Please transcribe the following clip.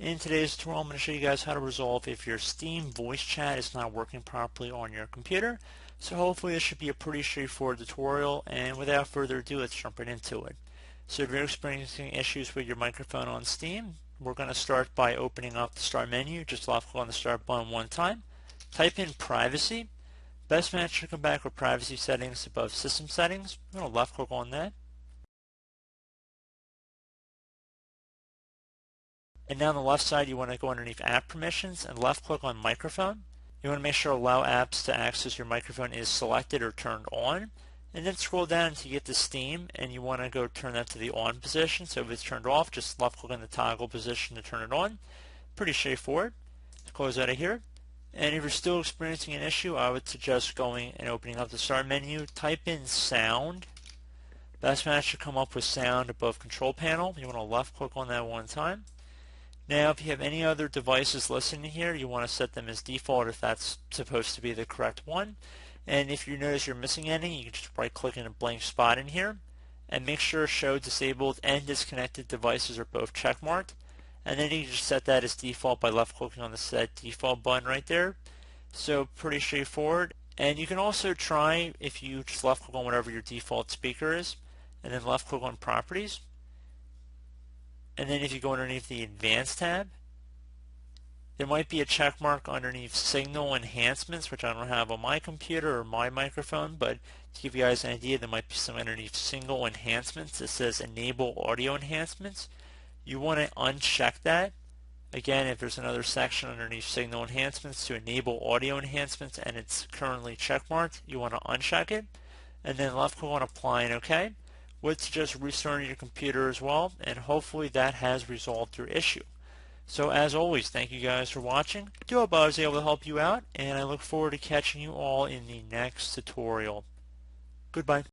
In today's tutorial, I'm going to show you guys how to resolve if your Steam voice chat is not working properly on your computer. So hopefully this should be a pretty straightforward tutorial, and without further ado, let's jump right into it. So if you're experiencing issues with your microphone on Steam, we're going to start by opening up the Start menu. Just left click on the Start button one time. Type in Privacy. Best match should come back with Privacy Settings above System Settings. I'm going to left click on that. And now on the left side, you want to go underneath App Permissions and left click on Microphone. You want to make sure Allow Apps to Access Your Microphone is selected or turned on. And then scroll down until you get to Steam, and you want to go turn that to the on position. So if it's turned off, just left click on the toggle position to turn it on. Pretty straightforward. Close out of here. And if you're still experiencing an issue, I would suggest going and opening up the Start menu. Type in Sound. Best match should come up with Sound above Control Panel. You want to left click on that one time. Now, if you have any other devices listening here, you want to set them as default if that's supposed to be the correct one. And if you notice you're missing any, you can just right-click in a blank spot in here. And make sure Show Disabled and Disconnected Devices are both checkmarked. And then you can just set that as default by left-clicking on the Set Default button right there. So pretty straightforward. And you can also try, if you just left-click on whatever your default speaker is, and then left-click on Properties. And then if you go underneath the Advanced tab, there might be a check mark underneath Signal Enhancements, which I don't have on my computer or my microphone, but to give you guys an idea, there might be some underneath Signal Enhancements that says Enable Audio Enhancements. You want to uncheck that. Again, if there's another section underneath Signal Enhancements to Enable Audio Enhancements and it's currently checkmarked, you want to uncheck it. And then left click on Apply and OK. Would suggest restarting your computer as well, and hopefully that has resolved your issue. So as always, thank you guys for watching. I do hope I was able to help you out, and I look forward to catching you all in the next tutorial. Goodbye.